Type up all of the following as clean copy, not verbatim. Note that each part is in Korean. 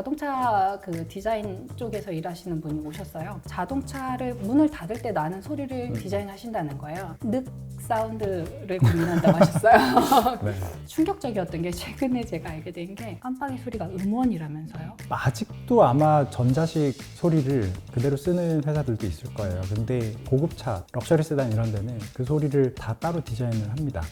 자동차 그 디자인 쪽에서 일하시는 분이 오셨어요. 자동차를 문을 닫을 때 나는 소리를 디자인하신다는 거예요. 늑 사운드를 고민한다고 하셨어요. 네. 충격적이었던 게 최근에 제가 알게 된 게 깜빡이 소리가 음원이라면서요. 아직도 아마 전자식 소리를 그대로 쓰는 회사들도 있을 거예요. 근데 고급차, 럭셔리 세단 이런 데는 그 소리를 다 따로 디자인을 합니다.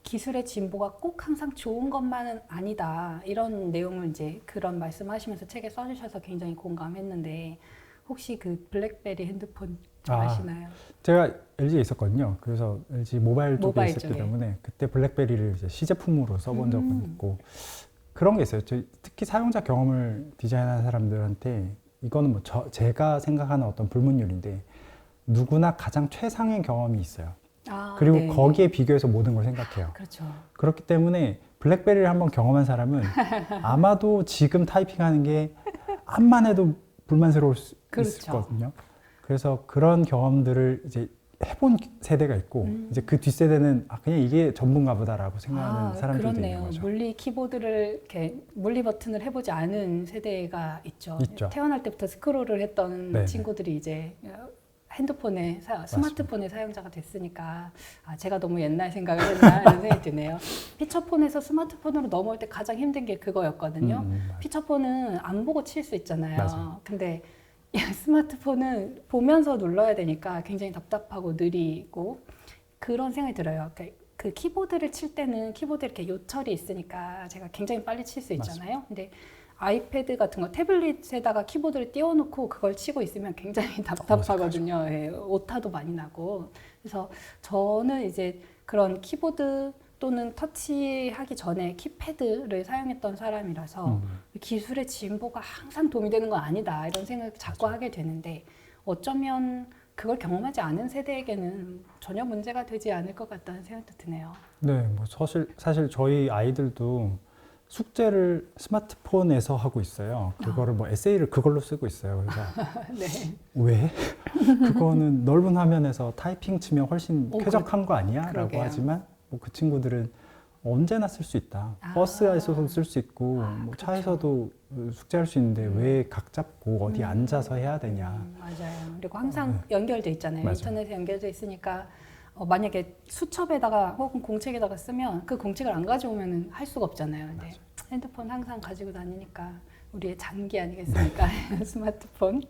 기술의 진보가 꼭 항상 좋은 것만은 아니다. 이런 내용을 이제 그런 말씀하시면서 책에 써주셔서 굉장히 공감했는데 혹시 그 블랙베리 핸드폰 아시나요? 제가 LG에 있었거든요. 그래서 LG 모바일 쪽에 모바일 있었기 쪽에. 때문에 그때 블랙베리를 이제 시제품으로 써본 적은 있고 그런 게 있어요. 특히 사용자 경험을 디자인하는 사람들한테 이거는 뭐 제가 생각하는 어떤 불문율인데 누구나 가장 최상의 경험이 있어요. 그리고 네. 거기에 비교해서 모든 걸 생각해요. 그렇죠. 그렇기 때문에 블랙베리를 한번 경험한 사람은 아마도 지금 타이핑하는 게 암만 해도 불만스러울 수 그렇죠. 있거든요. 그래서 그런 경험들을 이제 해본 세대가 있고 이제 그 뒷세대는 그냥 이게 전부인가 보다라고 생각하는 사람들도 그렇네요. 있는 거죠. 물리 키보드를 이렇게 물리 버튼을 해보지 않은 세대가 있죠. 있죠. 태어날 때부터 스크롤을 했던 네네. 친구들이 이제 핸드폰의 스마트폰의 사용자가 됐으니까 제가 너무 옛날 생각을 했나 이런 생각이 드네요. 피처폰에서 스마트폰으로 넘어올 때 가장 힘든 게 그거였거든요. 피처폰은 안 보고 칠 수 있잖아요. 맞아요. 근데 스마트폰은 보면서 눌러야 되니까 굉장히 답답하고 느리고 그런 생각이 들어요. 그 키보드를 칠 때는 키보드에 이렇게 요철이 있으니까 제가 굉장히 빨리 칠 수 있잖아요. 근데 아이패드 같은 거 태블릿에다가 키보드를 띄워놓고 그걸 치고 있으면 굉장히 답답하거든요. 예, 오타도 많이 나고. 그래서 저는 이제 그런 키보드 또는 터치하기 전에 키패드를 사용했던 사람이라서 기술의 진보가 항상 도움이 되는 건 아니다 이런 생각을 자꾸 하게 되는데 어쩌면 그걸 경험하지 않은 세대에게는 전혀 문제가 되지 않을 것 같다는 생각도 드네요. 네, 뭐 사실 저희 아이들도 숙제를 스마트폰에서 하고 있어요. 그거를 뭐 에세이를 그걸로 쓰고 있어요. 그래서 네. 왜? 그거는 넓은 화면에서 타이핑 치면 훨씬 쾌적한 거 아니야? 그러게요. 라고 하지만 뭐 그 친구들은 언제나 쓸 수 있다. 버스에서도 쓸 수 있고 뭐 그렇죠. 차에서도 숙제할 수 있는데 왜 각 잡고 어디 앉아서 해야 되냐. 맞아요. 그리고 항상 연결돼 있잖아요. 맞아요. 인터넷에 연결돼 있으니까 만약에 수첩에다가 혹은 공책에다가 쓰면 그 공책을 안 가져오면 할 수가 없잖아요. 근데 핸드폰 항상 가지고 다니니까 우리의 장기 아니겠습니까? 스마트폰.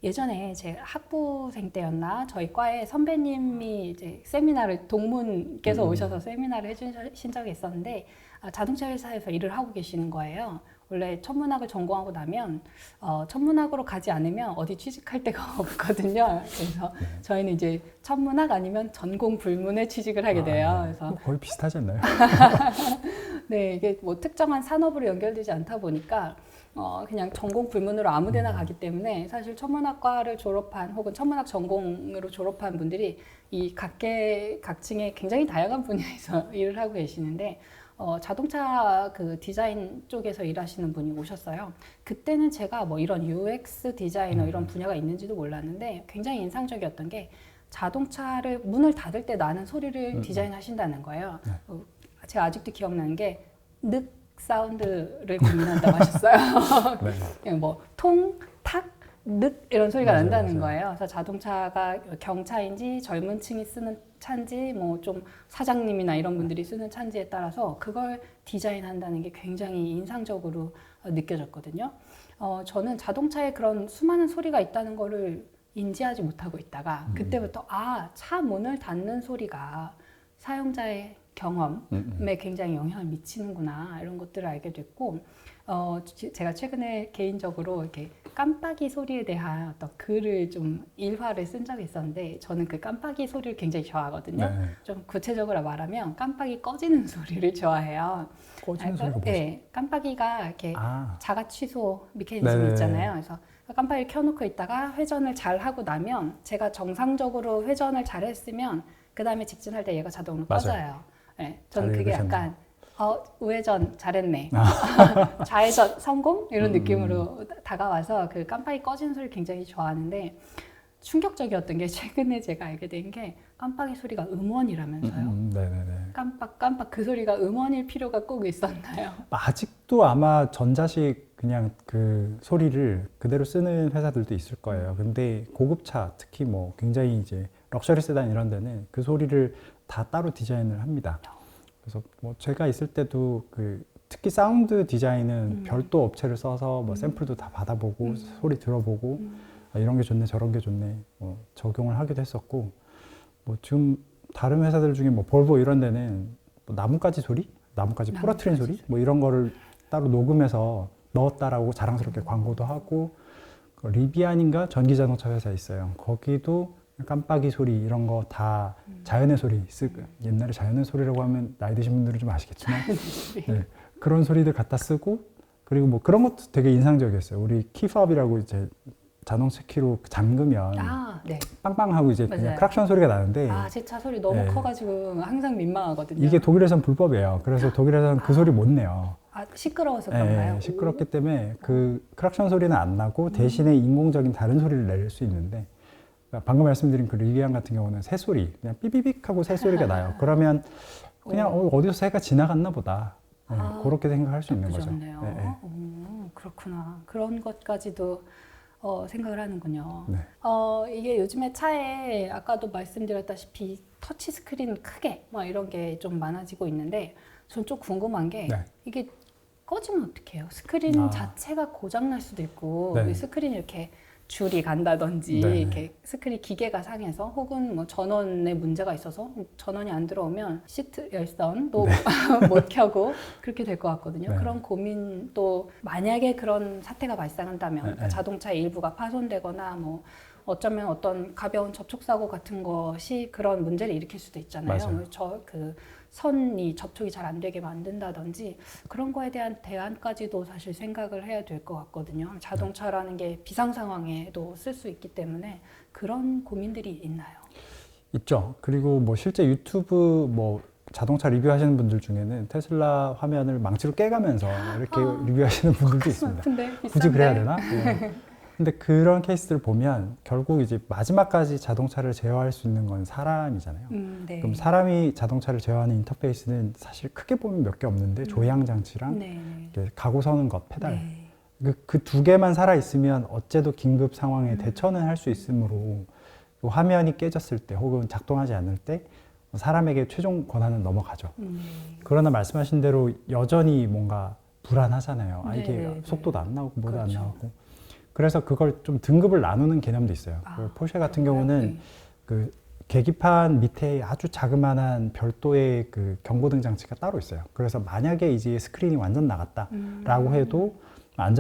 예전에 제 학부생 때였나 저희 과에 선배님이 이제 세미나를 동문께서 오셔서 세미나를 해주신 적이 있었는데 자동차 회사에서 일을 하고 계시는 거예요. 원래 천문학을 전공하고 나면 천문학으로 가지 않으면 어디 취직할 데가 없거든요. 그래서 저희는 이제 천문학 아니면 전공 불문에 취직을 하게 돼요. 그래서 뭐 거의 비슷하지 않나요? 네, 이게 뭐 특정한 산업으로 연결되지 않다 보니까 그냥 전공 불문으로 아무데나 가기 때문에 사실 천문학과를 졸업한 혹은 천문학 전공으로 졸업한 분들이 이 각층의 굉장히 다양한 분야에서 일을 하고 계시는데 자동차 그 디자인 쪽에서 일하시는 분이 오셨어요. 그때는 제가 뭐 이런 UX 디자이너 이런 분야가 있는지도 몰랐는데 굉장히 인상적이었던 게 자동차를 문을 닫을 때 나는 소리를 디자인하신다는 거예요. 제가 아직도 기억나는 게 늑 사운드를 고민한다고 하셨어요. 네. 뭐 통, 탁, 늑 이런 소리가 맞아요, 난다는 맞아요. 거예요. 그래서 자동차가 경차인지 젊은 층이 쓰는 차인지 뭐 좀 사장님이나 이런 분들이 쓰는 차인지에 따라서 그걸 디자인한다는 게 굉장히 인상적으로 느껴졌거든요. 저는 자동차에 그런 수많은 소리가 있다는 거를 인지하지 못하고 있다가 그때부터 차 문을 닫는 소리가 사용자의 경험에 굉장히 영향을 미치는구나 이런 것들을 알게 됐고 제가 최근에 개인적으로 이렇게 깜빡이 소리에 대한 어떤 글을 좀 일화를 쓴 적이 있었는데 저는 그 깜빡이 소리를 굉장히 좋아하거든요. 네. 좀 구체적으로 말하면 깜빡이 꺼지는 소리를 좋아해요. 꺼지는 소리가 뭐죠? 네, 깜빡이가 이렇게 자가 취소 메커니즘이 네네. 있잖아요. 그래서 깜빡이를 켜놓고 있다가 회전을 잘 하고 나면 제가 정상적으로 회전을 잘 했으면 그 다음에 직진할 때 얘가 자동으로 맞아요. 꺼져요. 네, 저는 잘 그게 읽으셨네요. 약간 우회전 잘했네. 좌회전 성공? 이런 느낌으로 다가와서 그 깜빡이 꺼지는 소리를 굉장히 좋아하는데 충격적이었던 게 최근에 제가 알게 된 게 깜빡이 소리가 음원이라면서요. 네네네. 깜빡 그 소리가 음원일 필요가 꼭 있었나요? 아직도 아마 전자식 그냥 그 소리를 그대로 쓰는 회사들도 있을 거예요. 근데 고급차, 특히 뭐 굉장히 이제 럭셔리 세단 이런 데는 그 소리를 다 따로 디자인을 합니다. 그래서 뭐 제가 있을 때도 그 특히 사운드 디자인은 별도 업체를 써서 뭐 샘플도 다 받아보고 소리 들어보고 아, 이런 게 좋네 저런 게 좋네 뭐 적용을 하기도 했었고 뭐 지금 다른 회사들 중에 뭐 볼보 이런 데는 뭐 나뭇가지 소리, 나뭇가지 부러뜨린 소리 뭐 이런 거를 따로 녹음해서 넣었다라고 자랑스럽게 광고도 하고 그 리비안인가 전기자동차 회사 있어요. 거기도 깜빡이 소리 이런 거 다 자연의 소리 옛날에 자연의 소리라고 하면 나이 드신 분들은 좀 아시겠지만 네, 그런 소리들 갖다 쓰고 그리고 뭐 그런 것도 되게 인상적이었어요. 우리 키팝이라고 이제 자동차 키로 잠그면 네. 빵빵하고 이제 그냥 맞아요. 크락션 소리가 나는데 제 차 소리 너무 네. 커가지고 항상 민망하거든요. 이게 독일에선 불법이에요. 그래서 독일에서는 그 소리 못 내요. 시끄러워서 그런가요? 네, 시끄럽기 때문에 그 크락션 소리는 안 나고 대신에 인공적인 다른 소리를 낼 수 있는데 그러니까 방금 말씀드린 그 리비안 같은 경우는 새소리 그냥 삐비빅 하고 새소리가 나요. 그러면 그냥 어디서 새가 지나갔나 보다. 네, 그렇게 생각할 수 있는 거죠. 좋네요. 그렇구나. 그런 것까지도 생각을 하는군요. 네. 이게 요즘에 차에 아까도 말씀드렸다시피 터치 스크린 크게 막 이런 게 좀 많아지고 있는데 전 좀 궁금한 게 네. 이게 꺼지면 어떡해요? 스크린 자체가 고장 날 수도 있고 네. 스크린이 이렇게 줄이 간다든지 네. 이렇게 스크린 기계가 상해서 혹은 뭐 전원에 문제가 있어서 전원이 안 들어오면 시트 열선도 못 켜고 그렇게 될 것 같거든요. 네. 그런 고민도 만약에 그런 사태가 발생한다면 그러니까 자동차의 일부가 파손되거나 뭐 어쩌면 어떤 가벼운 접촉사고 같은 것이 그런 문제를 일으킬 수도 있잖아요. 맞아요. 그 선이 접촉이 잘 안 되게 만든다든지 그런 거에 대한 대안까지도 사실 생각을 해야 될 것 같거든요. 자동차라는 게 비상 상황에도 쓸 수 있기 때문에 그런 고민들이 있나요? 있죠. 그리고 뭐 실제 유튜브 뭐 자동차 리뷰하시는 분들 중에는 테슬라 화면을 망치로 깨가면서 이렇게 리뷰하시는 분들도 있습니다. 굳이 그래야 되나? 네. 근데 그런 케이스들 보면 결국 이제 마지막까지 자동차를 제어할 수 있는 건 사람이잖아요. 네. 그럼 사람이 자동차를 제어하는 인터페이스는 사실 크게 보면 몇 개 없는데 조향 장치랑 이렇게 가고 서는 것, 페달. 그 두 개만 살아 있으면 어째도 긴급 상황에 대처는 할 수 있으므로 그 화면이 깨졌을 때 혹은 작동하지 않을 때 사람에게 최종 권한은 넘어가죠. 그러나 말씀하신 대로 여전히 뭔가 불안하잖아요. 이게 속도도 안 나오고 뭐도 안 나오고. 그래서 그걸 좀 등급을 나누는 개념도 있어요. 그 포르쉐 같은 경우는 그 계기판 밑에 아주 자그마한 별도의 그 경고등 장치가 따로 있어요. 그래서 만약에 이제 스크린이 완전 나갔다라고 해도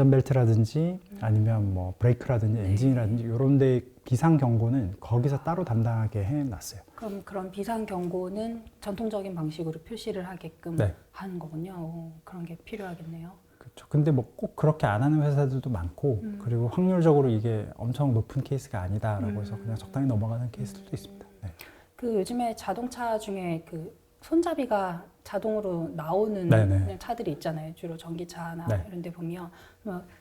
안전벨트라든지 아니면 뭐 브레이크라든지 엔진이라든지 이런 데 비상 경고는 거기서 따로 담당하게 해놨어요. 그럼 그런 비상 경고는 전통적인 방식으로 표시를 하게끔 하는 거군요. 그런 게 필요하겠네요. 그렇죠. 근데 뭐 꼭 그렇게 안 하는 회사들도 많고 그리고 확률적으로 이게 엄청 높은 케이스가 아니다라고 해서 그냥 적당히 넘어가는 케이스들도 있습니다. 네. 그 요즘에 자동차 중에 그 손잡이가 자동으로 나오는 그냥 차들이 있잖아요. 주로 전기차나 이런 데 보면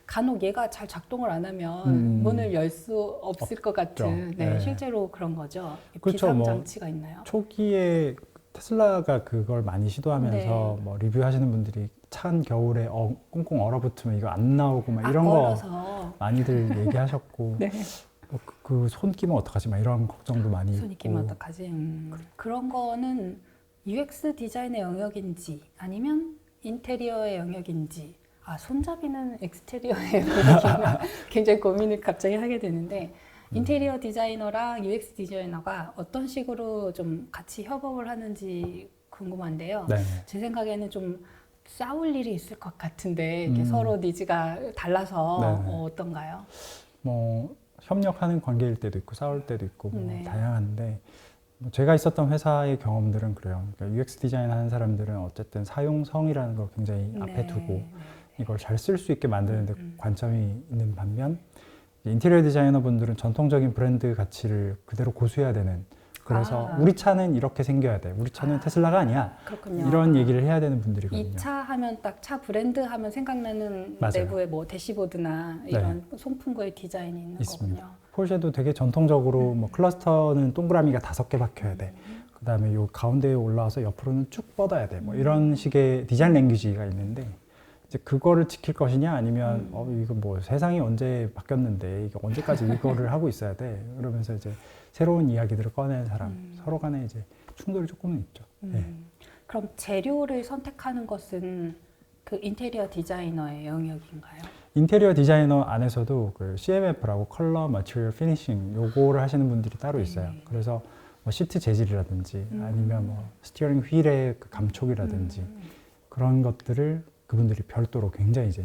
간혹 얘가 잘 작동을 안 하면 문을 열 수 없을 것 같은 실제로 그런 거죠. 그렇죠. 비상 장치가 있나요? 초기에 테슬라가 그걸 많이 시도하면서 뭐 리뷰하시는 분들이 찬 겨울에 꽁꽁 얼어붙으면 이거 안 나오고 막 이런 거 많이들 얘기하셨고 그 손 끼면 어떡하지 막 이런 걱정도 많이 있고. 손이 끼면 어떡하지? 그런 거는 UX 디자인의 영역인지 아니면 인테리어의 영역인지 손잡이는 엑스테리어의 영역인가 굉장히 고민을 갑자기 하게 되는데 인테리어 디자이너랑 UX 디자이너가 어떤 식으로 좀 같이 협업을 하는지 궁금한데요. 제 생각에는 좀 싸울 일이 있을 것 같은데 이렇게 서로 니즈가 달라서 어떤가요? 뭐 협력하는 관계일 때도 있고 싸울 때도 있고 뭐 다양한데 제가 있었던 회사의 경험들은 그래요. 그러니까 UX 디자인 하는 사람들은 어쨌든 사용성이라는 걸 굉장히 앞에 두고 이걸 잘 쓸 수 있게 만드는 데 관점이 있는 반면 인테리어 디자이너 분들은 전통적인 브랜드 가치를 그대로 고수해야 되는 그래서 아. 우리 차는 이렇게 생겨야 돼. 우리 차는 테슬라가 아니야. 그렇군요. 이런 얘기를 해야 되는 분들이거든요. 이 차 하면 딱 차 브랜드 하면 생각나는 맞아요. 내부에 뭐 대시보드나 이런 송풍구의 디자인이 있는 있습니다. 거군요. 포르쉐도 되게 전통적으로 뭐 클러스터는 동그라미가 5개 박혀야 돼. 그다음에 요 가운데에 올라와서 옆으로는 쭉 뻗어야 돼. 뭐 이런 식의 디자인 랭귀지가 있는데 이제 그거를 지킬 것이냐 아니면 이거 뭐 세상이 언제 바뀌었는데 이거 언제까지 이거를 하고 있어야 돼. 그러면서 이제 새로운 이야기들을 꺼내는 사람 서로 간에 이제 충돌이 조금은 있죠. 네. 그럼 재료를 선택하는 것은 그 인테리어 디자이너의 영역인가요? 인테리어 디자이너 안에서도 그 CMF라고 컬러, 머티리얼, 피니싱 요거를 하시는 분들이 따로 있어요. 그래서 뭐 시트 재질이라든지 아니면 뭐 스티어링 휠의 그 감촉이라든지 그런 것들을 그분들이 별도로 굉장히 이제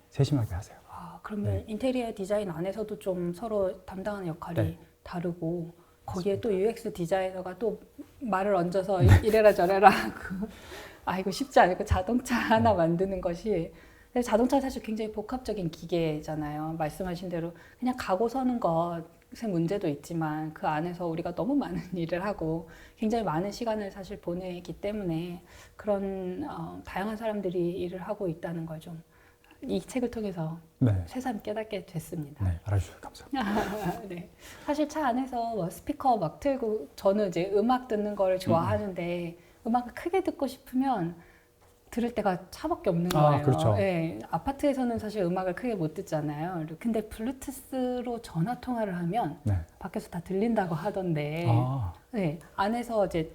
세심하게 하세요. 아, 그러면 네. 인테리어 디자인 안에서도 좀 서로 담당하는 역할이 네. 다르고 거기에 또 UX 디자이너가 또 말을 얹어서 이래라 저래라 하고 아 이거 쉽지 않고 자동차 하나 만드는 것이 근데 자동차 사실 굉장히 복합적인 기계잖아요. 말씀하신 대로 그냥 가고 서는 것의 문제도 있지만 그 안에서 우리가 너무 많은 일을 하고 굉장히 많은 시간을 사실 보내기 때문에 그런 다양한 사람들이 일을 하고 있다는 걸 좀 이 책을 통해서 네. 새삼 깨닫게 됐습니다. 네, 알아주셔서 감사합니다. 네. 사실 차 안에서 뭐 스피커 막 틀고 저는 이제 음악 듣는 걸 좋아하는데 음악을 크게 듣고 싶으면 들을 때가 차밖에 없는 아, 거예요. 그렇죠. 네. 아파트에서는 사실 음악을 크게 못 듣잖아요. 근데 블루투스로 전화 통화를 하면 네. 밖에서 다 들린다고 하던데 아, 네. 안에서 이제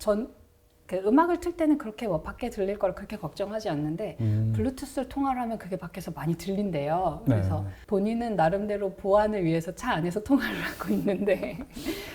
그 음악을 틀 때는 그렇게 뭐 밖에 들릴 걸 그렇게 걱정하지 않는데 블루투스를 통화를 하면 그게 밖에서 많이 들린대요. 그래서 네. 본인은 나름대로 보안을 위해서 차 안에서 통화를 하고 있는데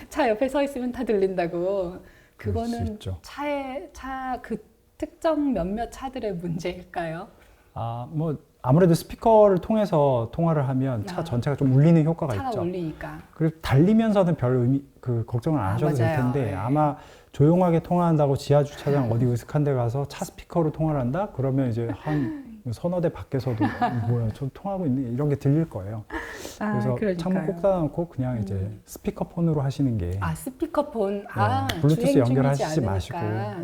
차 옆에 서 있으면 다 들린다고. 그럴 수 그거는 있죠. 차 그 특정 몇몇 차들의 문제일까요? 아, 뭐 아무래도 스피커를 통해서 통화를 하면 차 전체가 좀 울리는 효과가 차가 있죠. 울리니까. 그리고 달리면서는 별 의미 걱정을 안 하셔도 될 맞아요. 텐데 네. 아마 조용하게 통화한다고 지하 주차장 어디 으슥한 데 가서 차 스피커로 통화를 한다? 그러면 이제 한 서너 대 밖에서도 뭐야 저 통화하고 있네 이런 게 들릴 거예요. 그래서 창문 꼭 닫아놓고 그냥 이제 스피커폰으로 하시는 게 스피커폰. 블루투스 주행 연결하시지 중이지 마시고 않으니까.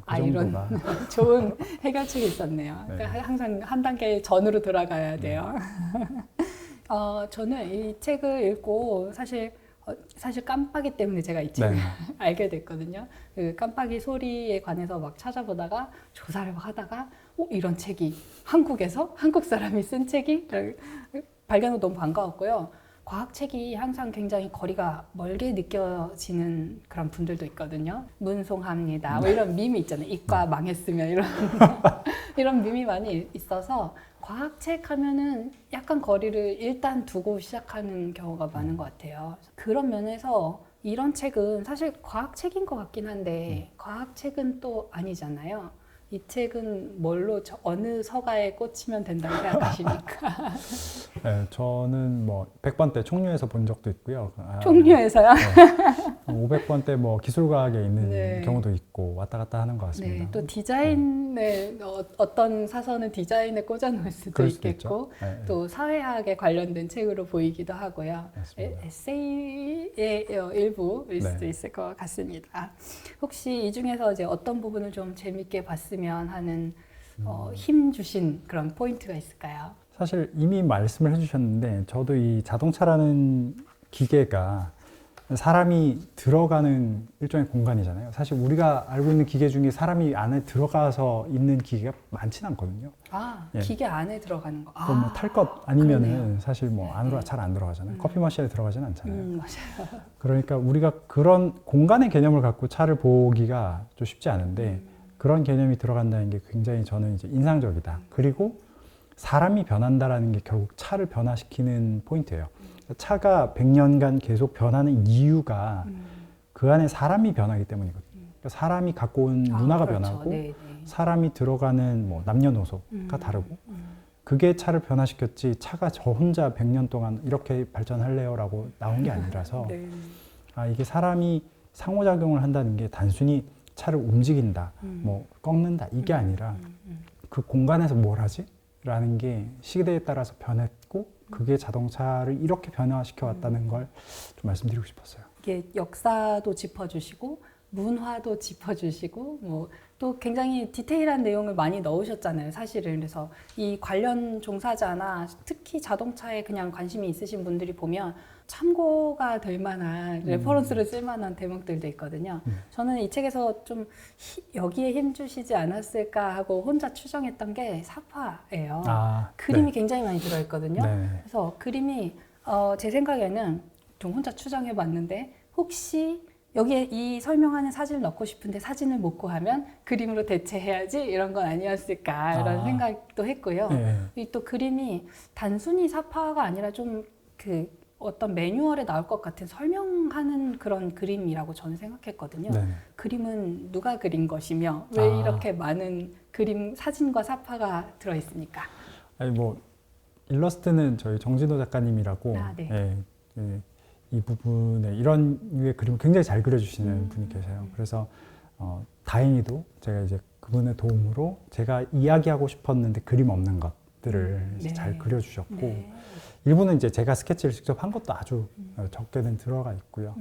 그 이런 정도가 좋은 해결책이 있었네요. 네. 그러니까 항상 한 단계 전으로 돌아가야 돼요. 저는 이 책을 읽고 사실 깜빡이 때문에 제가 이 책을 네. 알게 됐거든요. 그 깜빡이 소리에 관해서 막 찾아보다가 조사를 막 하다가 이런 책이 한국에서 한국 사람이 쓴 책이 발견해서 너무 반가웠고요. 과학책이 항상 굉장히 거리가 멀게 느껴지는 그런 분들도 있거든요. 문송합니다. 뭐 이런 밈이 있잖아요. 이과 망했으면 이런 밈이 많이 있어서 과학책 하면은 약간 거리를 일단 두고 시작하는 경우가 많은 것 같아요. 그런 면에서 이런 책은 사실 과학책인 것 같긴 한데 과학책은 또 아니잖아요. 이 책은 뭘로 어느 서가에 꽂히면 된다고 생각하십니까? 네, 저는 뭐 100번대 총류에서 본 적도 있고요. 총류에서요? 500번대 뭐 기술과학에 있는 네. 경우도 있고 왔다 갔다 하는 것 같습니다. 네, 또 디자인에 어떤 사서는 디자인에 꽂아놓을 수도 그럴 수도 있겠고 있죠. 네, 또 사회학에 관련된 책으로 보이기도 하고요. 맞습니다. 에세이의 일부일 수도 네. 있을 것 같습니다. 혹시 이 중에서 이제 어떤 부분을 좀 재밌게 봤으면 하는 힘 주신 그런 포인트가 있을까요? 사실 이미 말씀을 해주셨는데 저도 이 자동차라는 기계가 사람이 들어가는 일종의 공간이잖아요. 사실 우리가 알고 있는 기계 중에 사람이 안에 들어가서 있는 기계가 많지는 않거든요. 예. 기계 안에 들어가는 거. 그럼 뭐 탈 것 아니면은 그러네요. 사실 뭐 안으로 잘 안 들어가잖아요. 커피 머신에 들어가지는 않잖아요. 맞아요. 그러니까 우리가 그런 공간의 개념을 갖고 차를 보기가 좀 쉽지 않은데 그런 개념이 들어간다는 게 굉장히 저는 이제 인상적이다. 그리고 사람이 변한다라는 게 결국 차를 변화시키는 포인트예요. 차가 100년간 계속 변하는 이유가 그 안에 사람이 변하기 때문이거든요. 그러니까 사람이 갖고 온 문화가 그렇죠. 변하고 네, 네. 사람이 들어가는 뭐 남녀노소가 다르고 그게 차를 변화시켰지 차가 저 혼자 100년 동안 이렇게 발전할래요라고 나온 게 아니라서 네. 이게 사람이 상호작용을 한다는 게 단순히 차를 움직인다, 뭐 꺾는다 이게 아니라 그 공간에서 뭘 하지? 라는 게 시대에 따라서 변했고 그게 자동차를 이렇게 변화시켜 왔다는 걸 좀 말씀드리고 싶었어요. 이게 역사도 짚어주시고 문화도 짚어주시고 뭐 또 굉장히 디테일한 내용을 많이 넣으셨잖아요, 사실은. 그래서 이 관련 종사자나 특히 자동차에 그냥 관심이 있으신 분들이 보면 참고가 될 만한 레퍼런스를 쓸 만한 대목들도 있거든요. 저는 이 책에서 좀 여기에 힘 주시지 않았을까 하고 혼자 추정했던 게 사파예요. 그림이 네. 굉장히 많이 들어있거든요. 네. 그래서 그림이 제 생각에는 좀 혼자 추정해 봤는데 혹시 여기에 이 설명하는 사진을 넣고 싶은데 사진을 못 구하면 그림으로 대체해야지 이런 건 아니었을까 이런 생각도 했고요. 네. 이 또 그림이 단순히 사파가 아니라 좀 그 어떤 매뉴얼에 나올 것 같은 설명하는 그런 그림이라고 저는 생각했거든요. 네. 그림은 누가 그린 것이며 왜 이렇게 많은 그림 사진과 사파가 들어 있습니까? 아니 뭐 일러스트는 저희 정진호 작가님이라고 네. 예, 이 부분에 이런 류의 그림을 굉장히 잘 그려주시는 분이 계세요. 그래서 다행히도 제가 이제 그분의 도움으로 제가 이야기하고 싶었는데 그림 없는 것들을 이제 네. 잘 그려주셨고 네. 일부는 이제 제가 스케치를 직접 한 것도 아주 적게는 들어가 있고요.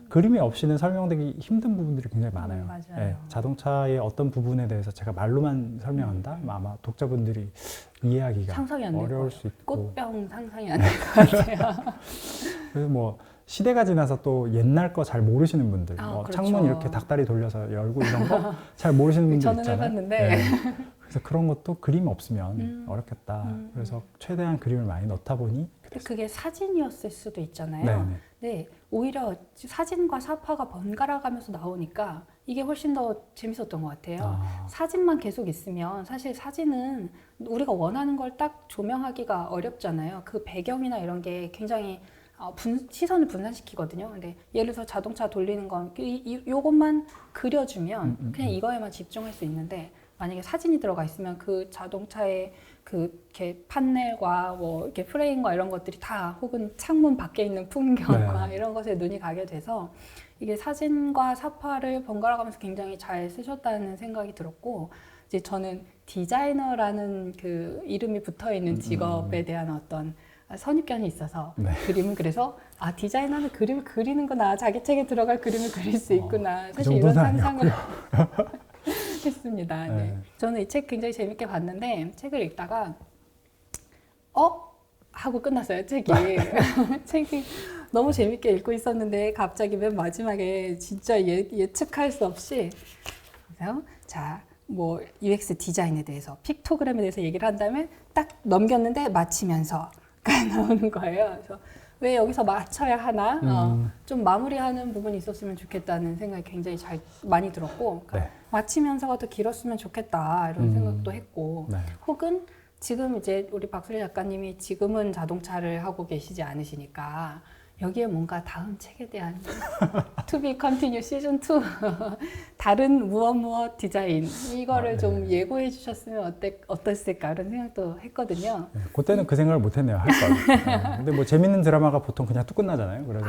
그림이 없이는 설명되기 힘든 부분들이 굉장히 많아요. 맞아요. 예, 자동차의 어떤 부분에 대해서 제가 말로만 설명한다? 아마 독자분들이 이해하기가 상상이 안 될 어려울 거예요. 수 있고 꽃병 상상이 안 될 것 같아요. 그래서 뭐 시대가 지나서 또 옛날 거 잘 모르시는 분들, 뭐 그렇죠. 창문 이렇게 닭다리 돌려서 열고 이런 거 잘 모르시는 분들 저는 있잖아요. 해봤는데. 네. 그래서 그런 것도 그림 없으면 어렵겠다. 그래서 최대한 그림을 많이 넣다 보니 그게 사진이었을 수도 있잖아요. 네네. 네, 오히려 사진과 사파가 번갈아 가면서 나오니까 이게 훨씬 더 재밌었던 것 같아요. 사진만 계속 있으면 사실 사진은 우리가 원하는 걸 딱 조명하기가 어렵잖아요. 그 배경이나 이런 게 굉장히 시선을 분산시키거든요. 근데 예를 들어서 자동차 돌리는 건 요것만 그려주면 그냥 이거에만 집중할 수 있는데 만약에 사진이 들어가 있으면 그 자동차의 그 이렇게 판넬과 뭐 이렇게 프레임과 이런 것들이 다 혹은 창문 밖에 있는 풍경과 네. 이런 것에 눈이 가게 돼서 이게 사진과 사파를 번갈아 가면서 굉장히 잘 쓰셨다는 생각이 들었고 이제 저는 디자이너라는 그 이름이 붙어 있는 직업에 대한 어떤 선입견이 있어서 네. 그림은 그래서 디자이너는 그림을 그리는구나 자기 책에 들어갈 그림을 그릴 수 있구나 그 사실 이런 정도는 상상을 했습니다. 네. 네. 저는 이 책 굉장히 재밌게 봤는데 책을 읽다가 하고 끝났어요. 책이 책이 너무 재밌게 읽고 있었는데 갑자기 맨 마지막에 진짜 예측할 수 없이 그래서 뭐 UX 디자인에 대해서 픽토그램에 대해서 얘기를 한 다음에 딱 넘겼는데 마치면서가 나오는 거예요. 그래서 왜 여기서 맞춰야 하나? 좀 마무리하는 부분이 있었으면 좋겠다는 생각이 굉장히 많이 들었고 그러니까 네. 마치면서가 더 길었으면 좋겠다 이런 생각도 했고 네. 혹은 지금 이제 우리 박수리 작가님이 지금은 자동차를 하고 계시지 않으시니까 여기에 뭔가 다음 책에 대한 To be continue 시즌 2 다른 무엇 디자인 이거를 네. 좀 예고해 주셨으면 어땠을까 이런 생각도 했거든요. 네, 그때는 그 생각을 못했네요. 할 걸. 네. 근데 뭐 재밌는 드라마가 보통 그냥 뚝 끝나잖아요. 그래서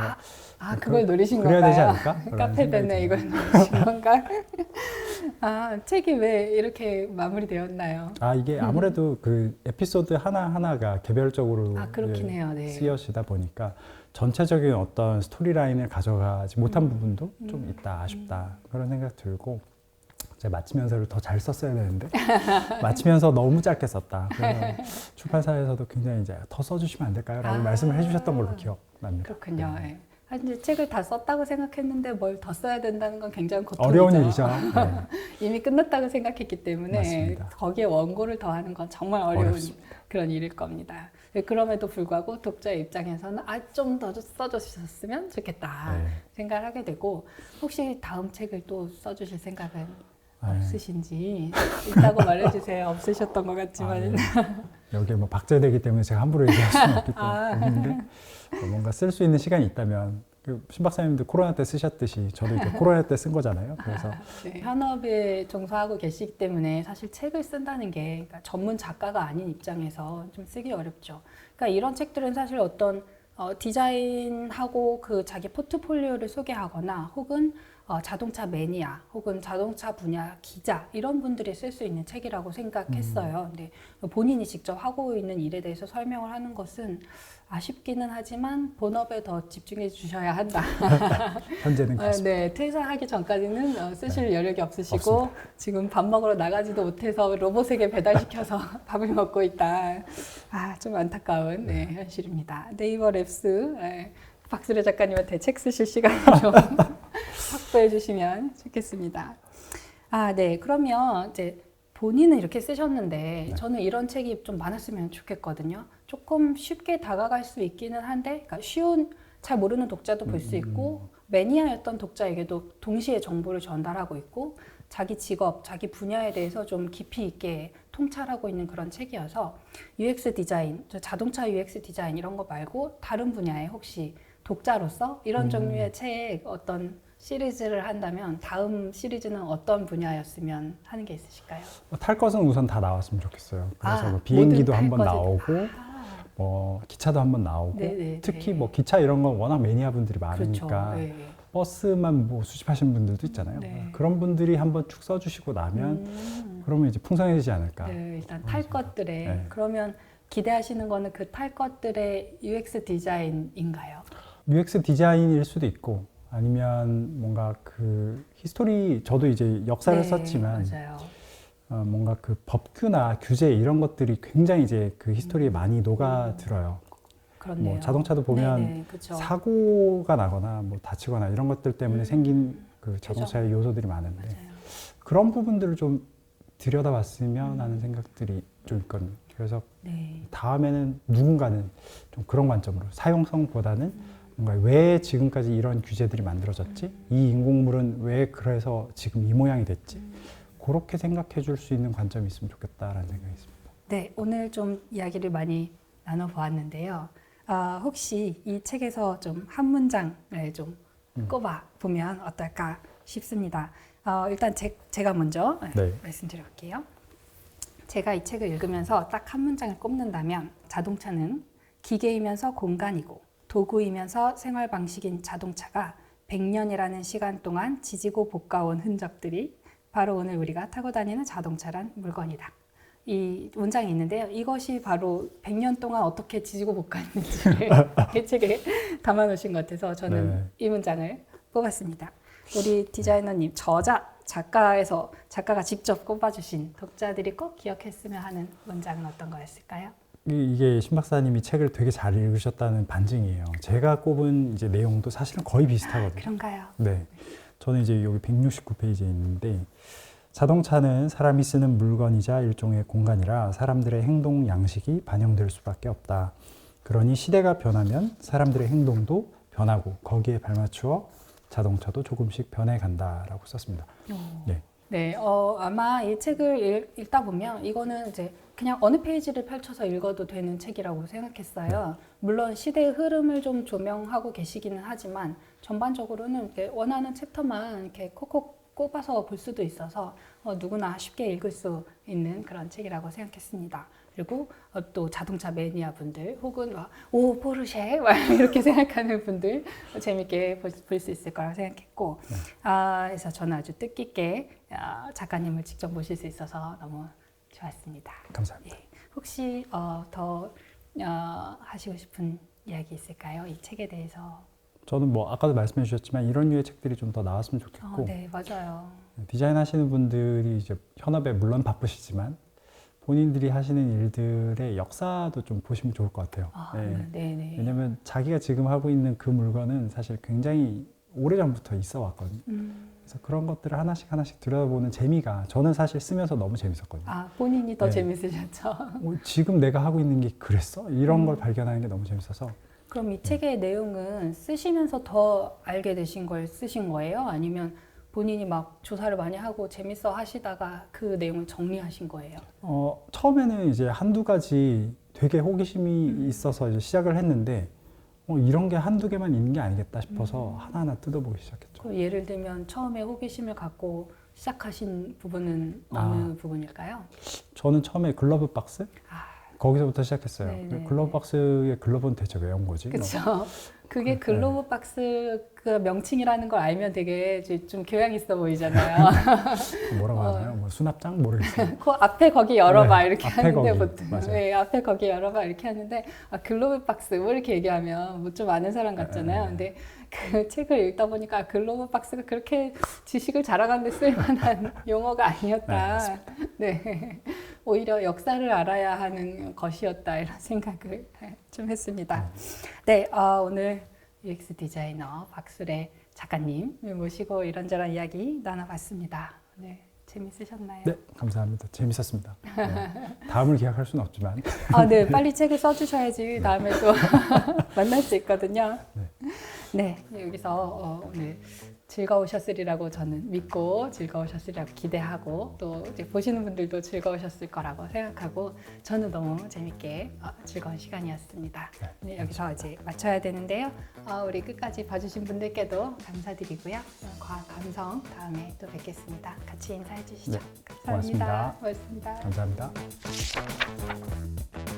그걸 노리신 그래야 건가요? 되지 않을까? 그런 카페벤에 생각이 이걸 노리신 건가? 책이 왜 이렇게 마무리되었나요? 이게 아무래도 그 에피소드 하나하나가 개별적으로 그렇긴 해요. 네. 쓰여지다 보니까 전체적인 어떤 스토리라인을 가져가지 못한 부분도 좀 있다 아쉽다 그런 생각 들고 제가 마치면서를 더 잘 썼어야 되는데 마치면서 너무 짧게 썼다. 그래서 출판사에서도 굉장히 이제 더 써주시면 안 될까요? 라고 말씀을 해주셨던 걸로 기억납니다. 그렇군요. 네. 이제 책을 다 썼다고 생각했는데 뭘 더 써야 된다는 건 굉장히 고통이죠. 어려운 일이죠. 네. 이미 끝났다고 생각했기 때문에 맞습니다. 거기에 원고를 더하는 건 정말 어려운 어렵습니다. 그런 일일 겁니다. 그럼에도 불구하고 독자의 입장에서는 좀 더 써주셨으면 좋겠다 네. 생각을 하게 되고 혹시 다음 책을 또 써주실 생각은 없으신지 있다고 말해주세요. 없으셨던 것 같지만 여기에 뭐 박제되기 때문에 제가 함부로 얘기할 수는 없기 때문에 뭔가 쓸 수 있는 시간이 있다면 신 박사님도 코로나 때 쓰셨듯이 저도 이제 코로나 때 쓴 거잖아요. 그래서 네, 현업에 종사하고 계시기 때문에 사실 책을 쓴다는 게 그러니까 전문 작가가 아닌 입장에서 좀 쓰기 어렵죠. 그러니까 이런 책들은 사실 어떤 디자인하고 그 자기 포트폴리오를 소개하거나 혹은 자동차 매니아 혹은 자동차 분야 기자 이런 분들이 쓸 수 있는 책이라고 생각했어요. 근데 본인이 직접 하고 있는 일에 대해서 설명을 하는 것은 아쉽기는 하지만 본업에 더 집중해 주셔야 한다. 현재는 그렇습니다. 네, 퇴사하기 전까지는 쓰실 여력이 없으시고 없습니다. 지금 밥 먹으러 나가지도 못해서 로봇에게 배달시켜서 밥을 먹고 있다. 좀 안타까운 현실입니다. 네이버 랩스 박수래 작가님한테 책 쓰실 시간을 좀 확보해 주시면 좋겠습니다. 네. 그러면 이제 본인은 이렇게 쓰셨는데 저는 이런 책이 좀 많았으면 좋겠거든요. 조금 쉽게 다가갈 수 있기는 한데, 그러니까 잘 모르는 독자도 볼 수 있고 매니아였던 독자에게도 동시에 정보를 전달하고 있고 자기 직업, 자기 분야에 대해서 좀 깊이 있게 통찰하고 있는 그런 책이어서 UX 디자인, 자동차 UX 디자인 이런 거 말고 다른 분야에 혹시 독자로서 이런 종류의 책 어떤 시리즈를 한다면 다음 시리즈는 어떤 분야였으면 하는 게 있으실까요? 탈 것은 우선 다 나왔으면 좋겠어요. 그래서 뭐 모든 비행기도 탈 한번 것을 나오고 뭐 기차도 한번 나오고 네네, 특히 네. 뭐 기차 이런 건 워낙 매니아 분들이 그렇죠. 많으니까 네. 버스만 뭐 수집하시는 분들도 있잖아요. 네. 그런 분들이 한번 쭉 써주시고 나면 그러면 이제 풍성해지지 않을까. 네, 일단 탈 것들에 네. 그러면 기대하시는 거는 그 탈 것들의 UX 디자인인가요? UX 디자인일 수도 있고 아니면 뭔가 그 히스토리 저도 이제 역사를 썼지만 맞아요. 뭔가 그 법규나 규제 이런 것들이 굉장히 이제 그 히스토리에 많이 녹아들어요. 그렇네요. 뭐 자동차도 보면 네네, 그쵸. 사고가 나거나 뭐 다치거나 이런 것들 때문에 생긴 그 자동차의 요소들이 많은데 맞아요. 그런 부분들을 좀 들여다봤으면 하는 생각들이 좀 있거든요. 그래서 네. 다음에는 누군가는 좀 그런 관점으로 사용성보다는 뭔가 왜 지금까지 이런 규제들이 만들어졌지? 이 인공물은 왜 그래서 지금 이 모양이 됐지? 그렇게 생각해 줄 수 있는 관점이 있으면 좋겠다라는 생각이 있습니다. 네, 오늘 좀 이야기를 많이 나눠보았는데요. 혹시 이 책에서 좀 한 문장을 좀 꼽아 보면 어떨까 싶습니다. 일단 제가 먼저 네. 말씀드릴게요. 제가 이 책을 읽으면서 딱 한 문장을 꼽는다면 자동차는 기계이면서 공간이고 도구이면서 생활 방식인 자동차가 100년이라는 시간 동안 지지고 볶아온 흔적들이 바로 오늘 우리가 타고 다니는 자동차란 물건이다. 이 문장이 있는데요. 이것이 바로 100년 동안 어떻게 지지고 볶았는지를 이 책에 담아놓으신 것 같아서 저는 네. 이 문장을 뽑았습니다. 우리 디자이너님, 작가가 직접 꼽아주신 독자들이 꼭 기억했으면 하는 문장은 어떤 거였을까요? 이게 신 박사님이 책을 되게 잘 읽으셨다는 반증이에요. 제가 꼽은 이제 내용도 사실은 거의 비슷하거든요. 그런가요? 네. 저는 이제 여기 169페이지에 있는데 자동차는 사람이 쓰는 물건이자 일종의 공간이라 사람들의 행동 양식이 반영될 수밖에 없다. 그러니 시대가 변하면 사람들의 행동도 변하고 거기에 발맞추어 자동차도 조금씩 변해간다라고 썼습니다. 네. 네, 아마 이 책을 읽다 보면 이거는 이제 그냥 어느 페이지를 펼쳐서 읽어도 되는 책이라고 생각했어요. 물론 시대의 흐름을 좀 조명하고 계시기는 하지만 전반적으로는 이렇게 원하는 챕터만 이렇게 콕콕 꼽아서 볼 수도 있어서 누구나 쉽게 읽을 수 있는 그런 책이라고 생각했습니다. 그리고 또 자동차 매니아 분들 혹은 오 포르쉐 이렇게 생각하는 분들 재밌게 볼 수 있을 거라고 생각했고 그래서 저는 아주 뜻깊게 작가님을 직접 모실 수 있어서 너무 좋았습니다. 감사합니다. 예. 혹시 더 하시고 싶은 이야기 있을까요? 이 책에 대해서. 저는 뭐 아까도 말씀해 주셨지만 이런 류의 책들이 좀 더 나왔으면 좋겠고 네, 맞아요. 디자인 하시는 분들이 이제 현업에 물론 바쁘시지만 본인들이 하시는 일들의 역사도 좀 보시면 좋을 것 같아요. 네네. 왜냐하면 자기가 지금 하고 있는 그 물건은 사실 굉장히 오래전부터 있어 왔거든요. 그래서 그런 것들을 하나씩 들여다보는 재미가 저는 사실 쓰면서 너무 재밌었거든요. 본인이 더 네. 재밌으셨죠? 지금 내가 하고 있는 게 그랬어? 이런 걸 발견하는 게 너무 재밌어서 그럼 이 책의 내용은 쓰시면서 더 알게 되신 걸 쓰신 거예요? 아니면 본인이 막 조사를 많이 하고 재밌어 하시다가 그 내용을 정리하신 거예요? 처음에는 이제 한두 가지 되게 호기심이 있어서 이제 시작을 했는데 이런 게 한두 개만 있는 게 아니겠다 싶어서 하나하나 뜯어보기 시작했죠. 그럼 예를 들면 처음에 호기심을 갖고 시작하신 부분은 어느 부분일까요? 저는 처음에 글러브 박스? 거기서부터 시작했어요. 네네. 글로브박스의 글로브는 대체 왜 온 거지? 그렇죠. 그게 글로브 박스 그 명칭이라는 걸 알면 되게 이제 좀 교양 있어 보이잖아요. 뭐라고 하나요? 뭐 수납장 모르겠어요. 그 앞에 거기 열어봐 네, 이렇게 앞에 하는데 거기. 보통 맞아요. 네, 앞에 거기 열어봐 이렇게 하는데 글로브 박스 뭐 이렇게 얘기하면 뭐 좀 아는 사람 같잖아요. 근데 그 책을 읽다 보니까 글로브 박스가 그렇게 지식을 자랑하는 데 쓸만한 용어가 아니었다. 네, 오히려 역사를 알아야 하는 것이었다 이런 생각을 좀 했습니다. 네, 오늘 UX 디자이너 박수래 작가님 모시고 이런저런 이야기 나눠봤습니다. 네, 재밌으셨나요? 네, 감사합니다. 재밌었습니다. 네. 다음을 기약할 수는 없지만 네, 빨리 책을 써주셔야지 다음에 또 만날 수 있거든요. 네, 여기서 오늘 즐거우셨으리라고 저는 믿고 즐거우셨으리라고 기대하고 또 이제 보시는 분들도 즐거우셨을 거라고 생각하고 저는 너무 재밌게 즐거운 시간이었습니다. 네, 여기서 이제 마쳐야 되는데요. 우리 끝까지 봐주신 분들께도 감사드리고요. 과학 감성 다음에 또 뵙겠습니다. 같이 인사해 주시죠. 네, 감사합니다. 고맙습니다. 고맙습니다. 감사합니다.